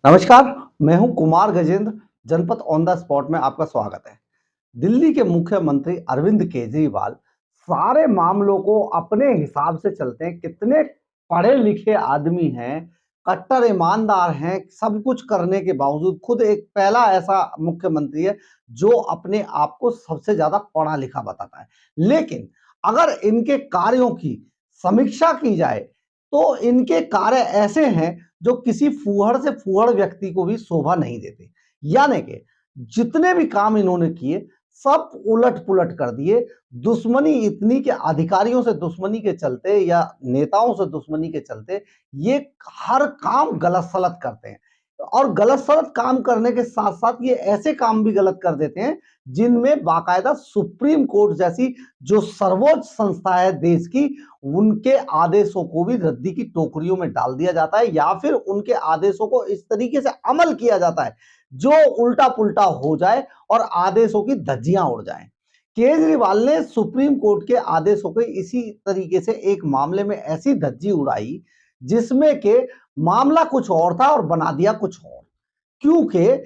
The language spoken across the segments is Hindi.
नमस्कार, मैं हूं कुमार गजेंद्र। जनपद ऑन द स्पॉट में आपका स्वागत है। दिल्ली के मुख्यमंत्री अरविंद केजरीवाल सारे मामलों को अपने हिसाब से चलते हैं। कितने पढ़े लिखे आदमी हैं, कट्टर ईमानदार हैं, सब कुछ करने के बावजूद खुद एक पहला ऐसा मुख्यमंत्री है जो अपने आप को सबसे ज्यादा पढ़ा लिखा बताता है। लेकिन अगर इनके कार्यों की समीक्षा की जाए तो इनके कार्य ऐसे हैं जो किसी फूहड़ से फूहड़ व्यक्ति को भी शोभा नहीं देते। यानी कि जितने भी काम इन्होंने किए सब उलट पुलट कर दिए। दुश्मनी इतनी के अधिकारियों से दुश्मनी के चलते या नेताओं से दुश्मनी के चलते ये हर काम गलत सलत करते हैं। और गलत सलत काम करने के साथ साथ ये ऐसे काम भी गलत कर देते हैं जिनमें बाकायदा सुप्रीम कोर्ट जैसी जो सर्वोच्च संस्था है देश की, उनके आदेशों को भी रद्दी की टोकरियों में डाल दिया जाता है या फिर उनके आदेशों को इस तरीके से अमल किया जाता है जो उल्टा पुल्टा हो जाए और आदेशों की धज्जियां उड़ जाएं। केजरीवाल ने सुप्रीम कोर्ट के आदेशों के इसी तरीके से एक मामले में ऐसी धज्जी उड़ाई जिसमें के मामला कुछ और था और बना दिया कुछ और। क्योंकि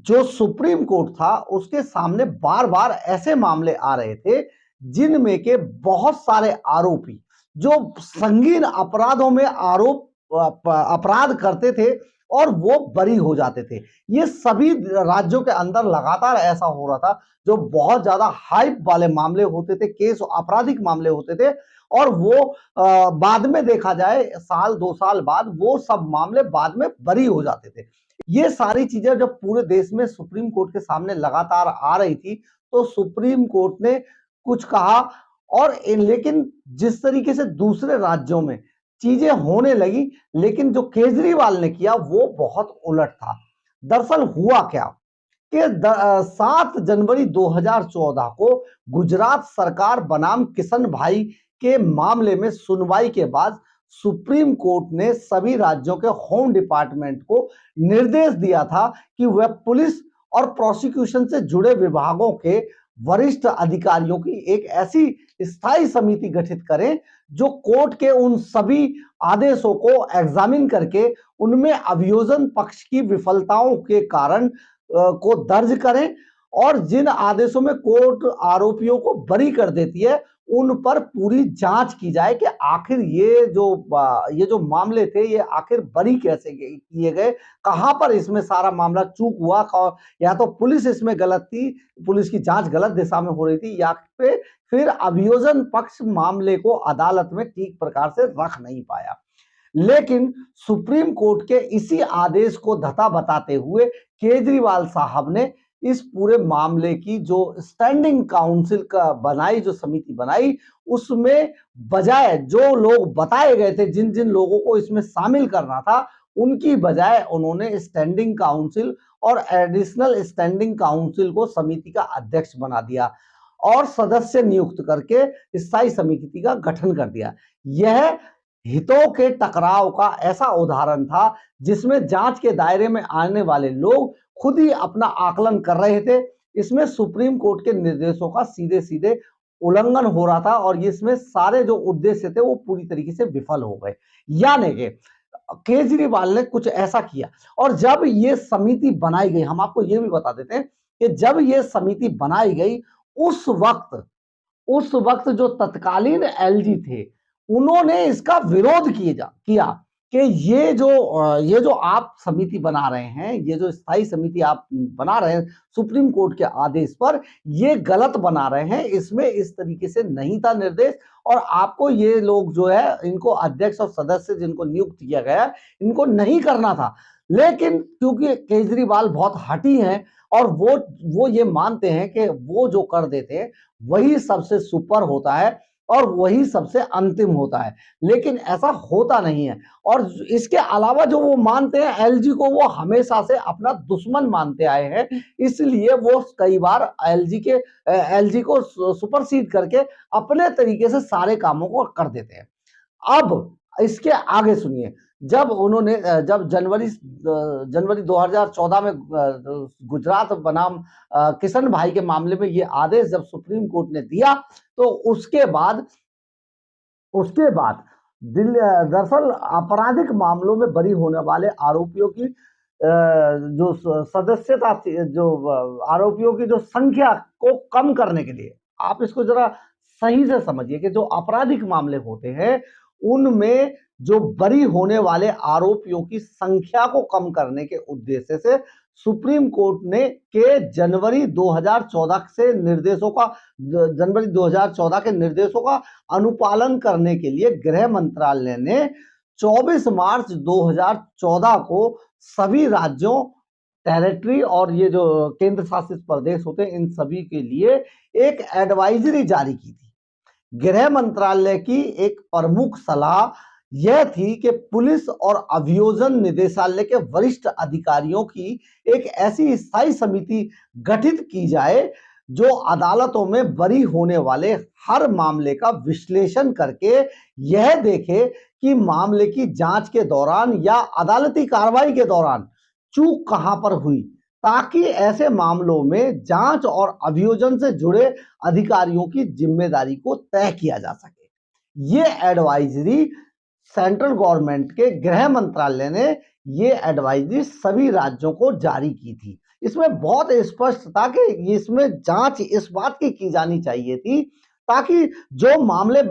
जो सुप्रीम कोर्ट था उसके सामने बार बार ऐसे मामले आ रहे थे जिनमें के बहुत सारे आरोपी जो संगीन अपराधों में अपराध करते थे और वो बरी हो जाते थे। ये सभी राज्यों के अंदर लगातार ऐसा हो रहा था। जो बहुत ज्यादा हाइप वाले मामले होते थे, केस आपराधिक मामले होते थे और वो बाद में देखा जाए साल 2 साल बाद वो सब मामले बाद में बरी हो जाते थे। ये सारी चीजें जब पूरे देश में सुप्रीम कोर्ट के सामने लगातार आ रही थी तो सुप्रीम कोर्ट ने कुछ कहा और लेकिन जिस तरीके से दूसरे राज्यों में चीजें होने लगी, लेकिन जो केजरीवाल ने किया वो बहुत उलट था। दरअसल हुआ क्या कि 7 जनवरी 2014 को गुजरात सरकार बनाम किशन भाई के मामले में सुनवाई के बाद सुप्रीम कोर्ट ने सभी राज्यों के होम डिपार्टमेंट को निर्देश दिया था कि वह पुलिस और प्रोसिक्यूशन से जुड़े विभागों के वरिष्ठ अधिकारियों की एक ऐसी स्थायी समिति गठित करें जो कोर्ट के उन सभी आदेशों को एग्जामिन करके उनमें अभियोजन पक्ष की विफलताओं के कारण को दर्ज करें और जिन आदेशों में कोर्ट आरोपियों को बरी कर देती है उन पर पूरी जांच की जाए कि आखिर ये जो मामले थे ये आखिर बरी कैसे किए गए, कहां पर इसमें सारा मामला चूक हुआ। या तो पुलिस इसमें गलत थी, पुलिस की जांच गलत दिशा में हो रही थी, या फिर अभियोजन पक्ष मामले को अदालत में ठीक प्रकार से रख नहीं पाया। लेकिन सुप्रीम कोर्ट के इसी आदेश को धता बताते हुए केजरीवाल साहब ने इस पूरे मामले की जो स्टैंडिंग काउंसिल का बनाई, जो समिति बनाई, उसमें बजाय जो लोग बताए गए थे जिन जिन लोगों को इसमें शामिल करना था उनकी बजाय उन्होंने स्टैंडिंग काउंसिल और एडिशनल स्टैंडिंग काउंसिल को समिति का अध्यक्ष बना दिया और सदस्य नियुक्त करके स्थायी समिति का गठन कर दिया। यह हितों के टकराव का ऐसा उदाहरण था जिसमें जांच के दायरे में आने वाले लोग खुद ही अपना आकलन कर रहे थे। इसमें सुप्रीम कोर्ट के निर्देशों का सीधे सीधे उल्लंघन हो रहा था और इसमें सारे जो उद्देश्य थे वो पूरी तरीके से विफल हो गए। यानी कि केजरीवाल ने कुछ ऐसा किया। और जब ये समिति बनाई गई, हम आपको ये भी बता देते हैं कि जब ये समिति बनाई गई उस वक्त जो तत्कालीन एलजी थे उन्होंने इसका विरोध किया कि ये जो आप समिति बना रहे हैं, ये जो स्थायी समिति आप बना रहे हैं सुप्रीम कोर्ट के आदेश पर, ये गलत बना रहे हैं, इसमें इस तरीके से नहीं था निर्देश और आपको ये लोग जो है इनको अध्यक्ष और सदस्य जिनको नियुक्त किया गया इनको नहीं करना था। लेकिन क्योंकि केजरीवाल बहुत हठी हैं और वो ये मानते हैं कि वो जो कर देते हैं वही सबसे सुपर होता है और वही सबसे अंतिम होता है, लेकिन ऐसा होता नहीं है। और इसके अलावा जो वो मानते हैं एलजी को, वो हमेशा से अपना दुश्मन मानते आए हैं, इसलिए वो कई बार एलजी को सुपरसीड करके अपने तरीके से सारे कामों को कर देते हैं। अब इसके आगे सुनिए, जब जनवरी 2014 में गुजरात बनाम किशन भाई के मामले में ये आदेश जब सुप्रीम कोर्ट ने दिया तो उसके बाद दरअसल आपराधिक मामलों में बरी होने वाले आरोपियों की जो सदस्यता थी, जो आरोपियों की जो संख्या को कम करने के लिए, आप इसको जरा सही से समझिए कि जो आपराधिक मामले होते हैं उनमें जो बरी होने वाले आरोपियों की संख्या को कम करने के उद्देश्य से सुप्रीम कोर्ट ने के जनवरी 2014 से निर्देशों का जनवरी 2014 के निर्देशों का अनुपालन करने के लिए गृह मंत्रालय ने 24 मार्च 2014 को सभी राज्यों, टेरिटरी और ये जो केंद्र शासित प्रदेश होते हैं इन सभी के लिए एक एडवाइजरी जारी की थी। गृह मंत्रालय की एक प्रमुख सलाह यह थी कि पुलिस और अभियोजन निदेशालय के वरिष्ठ अधिकारियों की एक ऐसी स्थायी समिति गठित की जाए जो अदालतों में बरी होने वाले हर मामले का विश्लेषण करके यह देखे कि मामले की जांच के दौरान या अदालती कार्रवाई के दौरान चूक कहां पर हुई, ताकि ऐसे मामलों में जांच और अभियोजन से जुड़े अधिकारियों की जिम्मेदारी को तय किया जा सके। ये एडवाइजरी सेंट्रल गवर्नमेंट के गृह मंत्रालय ने ये एडवाइजरी सभी राज्यों को जारी की थी। इसमें बहुत स्पष्ट था कि इसमें जांच इस बात की जानी चाहिए थी ताकि जो मामले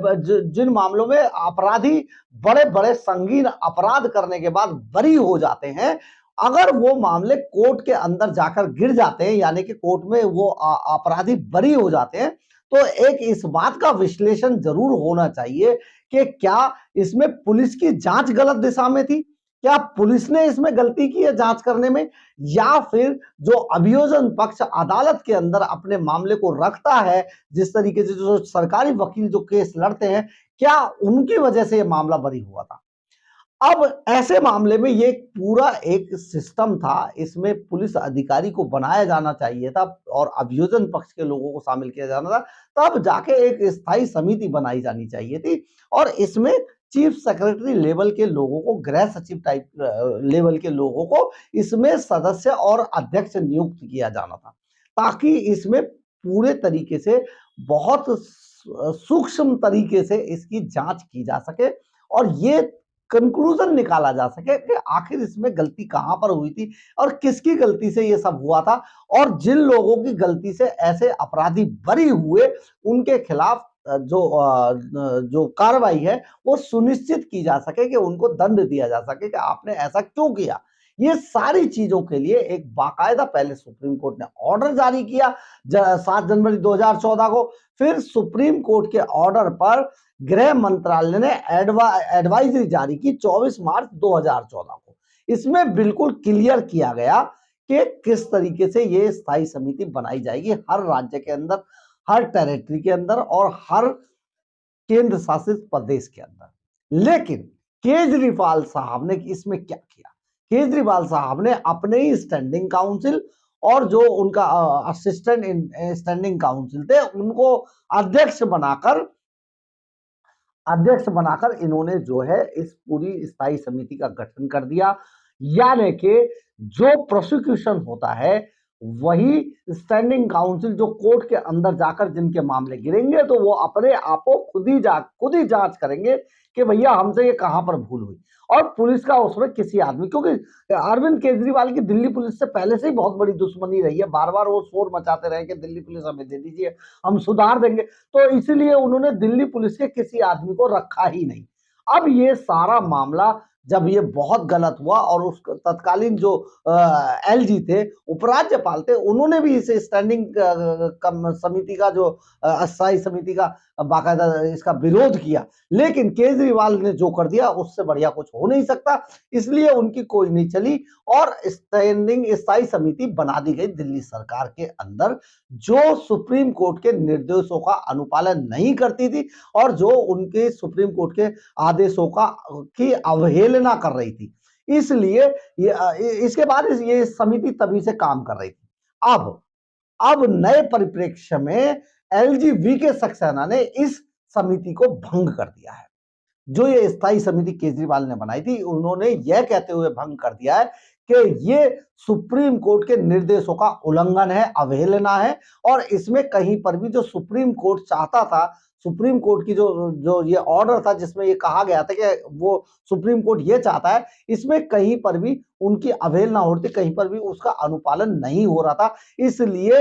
जिन मामलों में अपराधी बड़े बड़े संगीन अपराध करने के बाद बरी हो जाते हैं, अगर वो मामले कोर्ट के अंदर जाकर गिर जाते हैं, यानी कि कोर्ट में वो अपराधी बरी हो जाते हैं, तो एक इस बात का विश्लेषण जरूर होना चाहिए कि क्या इसमें पुलिस की जांच गलत दिशा में थी, क्या पुलिस ने इसमें गलती की है जांच करने में, या फिर जो अभियोजन पक्ष अदालत के अंदर अपने मामले को रखता है, जिस तरीके से जो सरकारी वकील जो केस लड़ते हैं, क्या उनकी वजह से यह मामला बरी हुआ था। अब ऐसे मामले में ये पूरा एक सिस्टम था, इसमें पुलिस अधिकारी को बनाया जाना चाहिए था और अभियोजन पक्ष के लोगों को शामिल किया जाना था, तब जाके एक स्थायी समिति बनाई जानी चाहिए थी और इसमें चीफ सेक्रेटरी लेवल के लोगों को, गृह सचिव टाइप लेवल के लोगों को इसमें सदस्य और अध्यक्ष नियुक्त किया जाना था, ताकि इसमें पूरे तरीके से बहुत सूक्ष्म तरीके से इसकी जांच की जा सके और ये कंक्लूजन निकाला जा सके कि आखिर इसमें गलती कहां पर हुई थी और किसकी गलती से ये सब हुआ था, और जिन लोगों की गलती से ऐसे अपराधी बरी हुए उनके खिलाफ जो कार्रवाई है वो सुनिश्चित की जा सके कि उनको दंड दिया जा सके कि आपने ऐसा क्यों किया। ये सारी चीजों के लिए एक बाकायदा पहले सुप्रीम कोर्ट ने ऑर्डर जारी किया 7 जनवरी 2014 को, फिर सुप्रीम कोर्ट के ऑर्डर पर गृह मंत्रालय ने एडवाइजरी जारी की 24 मार्च 2014 को। इसमें बिल्कुल क्लियर किया गया कि किस तरीके से ये स्थायी समिति बनाई जाएगी हर राज्य के अंदर, हर टेरिटरी के अंदर और हर केंद्र शासित प्रदेश के अंदर। लेकिन केजरीवाल साहब ने इसमें क्या किया? केजरीवाल साहब ने अपने ही स्टैंडिंग काउंसिल और जो उनका असिस्टेंट स्टैंडिंग काउंसिल थे उनको अध्यक्ष बनाकर इन्होंने जो है इस पूरी स्थायी समिति का गठन कर दिया। यानी कि जो प्रोसिक्यूशन होता है वही स्टैंडिंग काउंसिल जो कोर्ट के अंदर जाकर जिनके मामले गिरेंगे तो वो अपने आप को खुद ही जांच करेंगे कि भैया हमसे ये कहां पर भूल हुई, और पुलिस का उसमें किसी आदमी, क्योंकि अरविंद केजरीवाल की दिल्ली पुलिस से पहले से ही बहुत बड़ी दुश्मनी रही है, बार बार वो शोर मचाते रहे कि दिल्ली पुलिस हमें दे दीजिए, हम सुधार देंगे, तो इसलिए उन्होंने दिल्ली पुलिस के किसी आदमी को रखा ही नहीं। अब ये सारा मामला जब ये बहुत गलत हुआ और उस तत्कालीन जो एलजी थे, उपराज्यपाल थे, उन्होंने भी इसे स्टैंडिंग समिति का जो अस्थायी समिति का बाकायदा इसका विरोध किया, लेकिन केजरीवाल ने जो कर दिया उससे बढ़िया कुछ हो नहीं सकता, इसलिए उनकी कोई नहीं चली और स्थायी समिति बना दी गई दिल्ली सरकार के अंदर, जो सुप्रीम कोर्ट के निर्देशों का अनुपालन नहीं करती थी और जो उनके सुप्रीम कोर्ट के आदेशों की अवहेलना कर रही थी। इसलिए इसके बाद ये समिति तभी से काम कर रही थी। अब नए परिप्रेक्ष्य में एलजी वीके सक्सेना ने इस समिति को भंग कर दिया है। जो ये स्थायी समिति केजरीवाल ने बनाई थी, उन्होंने यह कहते हुए भंग कर दिया है कि ये सुप्रीम कोर्ट के निर्देशों का उल्लंघन है, अवहेलना है। और इसमें कहीं पर भी जो सुप्रीम कोर्ट चाहता था, सुप्रीम कोर्ट की जो जो ये ऑर्डर था जिसमें ये कहा गया था कि वो सुप्रीम कोर्ट ये चाहता है, इसमें कहीं पर भी उनकी अवहेलना होती, कहीं पर भी उसका अनुपालन नहीं हो रहा था। इसलिए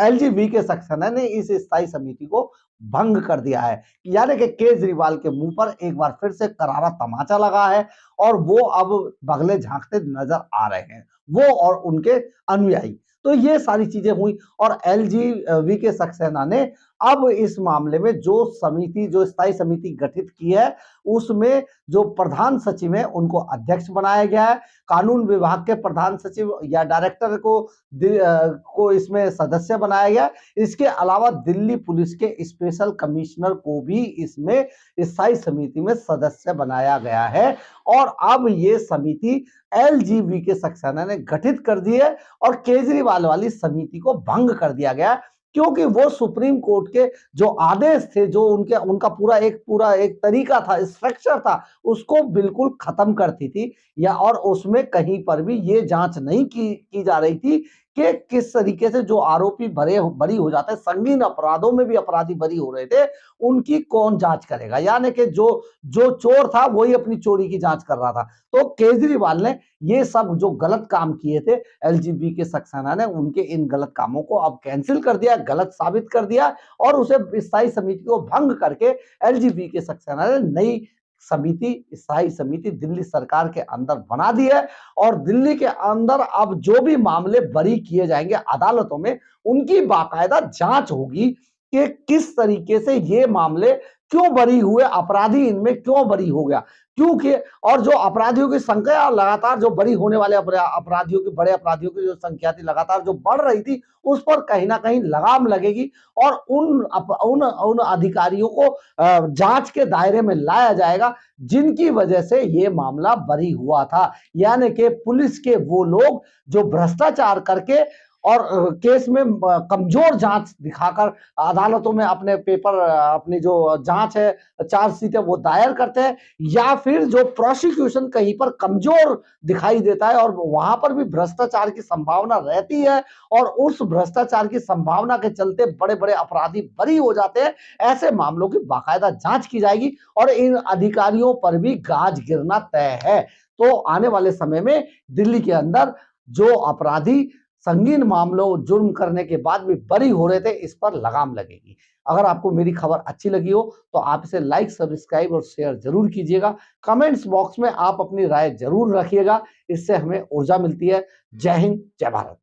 एलजीबी के सक्सेना ने इस स्थायी समिति को भंग कर दिया है। यानी कि केजरीवाल के मुंह पर एक बार फिर से करारा तमाचा लगा है और वो अब बगले झांकते नजर आ रहे हैं, वो और उनके अनुयायी। तो ये सारी चीजें हुई और एलजीबी के सक्सेना ने अब इस मामले में जो समिति, जो स्थायी समिति गठित की है, उसमें जो प्रधान सचिव है उनको अध्यक्ष बनाया गया है। कानून विभाग के प्रधान सचिव या डायरेक्टर को इसमें सदस्य बनाया गया। इसके अलावा दिल्ली पुलिस के स्पेशल कमिश्नर को भी इसमें स्थायी समिति में सदस्य बनाया गया है। और अब ये समिति एलजीबी के सक्सेना ने गठित कर दी है और केजरीवाल वाली समिति को भंग कर दिया गया, क्योंकि वो सुप्रीम कोर्ट के जो आदेश थे, जो उनका पूरा एक तरीका था, स्ट्रक्चर था, उसको बिल्कुल खत्म करती थी। या और उसमें कहीं पर भी ये जांच नहीं की जा रही थी कि किस तरीके से जो आरोपी बरी हो जाते हैं, संगीन अपराधों में भी अपराधी बरी हो रहे थे, उनकी कौन जांच करेगा। यानी कि जो चोर था वही अपनी चोरी की जांच कर रहा था। तो केजरीवाल ने ये सब जो गलत काम किए थे, एलजीबी के सक्सेना ने उनके इन गलत कामों को अब कैंसिल कर दिया, गलत साबित कर दिया और उसे स्थायी समिति को भंग करके एलजीबी के सक्सेना ने नई स्थायी समिति दिल्ली सरकार के अंदर बना दी है। और दिल्ली के अंदर अब जो भी मामले बरी किए जाएंगे अदालतों में, उनकी बाकायदा जांच होगी कि किस तरीके से ये मामले क्यों बरी हुए, अपराधी इनमें क्यों बरी हो गया। क्योंकि और जो अपराधियों की संख्या लगातार, जो बरी होने वाले अपराधियों की, बड़े अपराधियों की जो संख्या थी लगातार जो बढ़ रही थी, उस पर कहीं ना कहीं लगाम लगेगी और उन अधिकारियों को जांच के दायरे में लाया जाएगा जिनकी वजह से ये मामला बरी हुआ था। यानी कि पुलिस के वो लोग जो भ्रष्टाचार करके और केस में कमजोर जांच दिखाकर अदालतों में अपने पेपर, अपनी जो जांच है, चार्जशीट है, वो दायर करते हैं। या फिर जो प्रोसिक्यूशन कहीं पर कमजोर दिखाई देता है और वहां पर भी भ्रष्टाचार की संभावना रहती है और उस भ्रष्टाचार की संभावना के चलते बड़े बड़े अपराधी बरी हो जाते हैं, ऐसे मामलों की बाकायदा जांच की जाएगी और इन अधिकारियों पर भी गाज गिरना तय है। तो आने वाले समय में दिल्ली के अंदर जो अपराधी संगीन मामलों, जुर्म करने के बाद भी बरी हो रहे थे, इस पर लगाम लगेगी। अगर आपको मेरी खबर अच्छी लगी हो तो आप इसे लाइक, सब्सक्राइब और शेयर जरूर कीजिएगा। कमेंट्स बॉक्स में आप अपनी राय जरूर रखिएगा, इससे हमें ऊर्जा मिलती है। जय हिंद, जय भारत।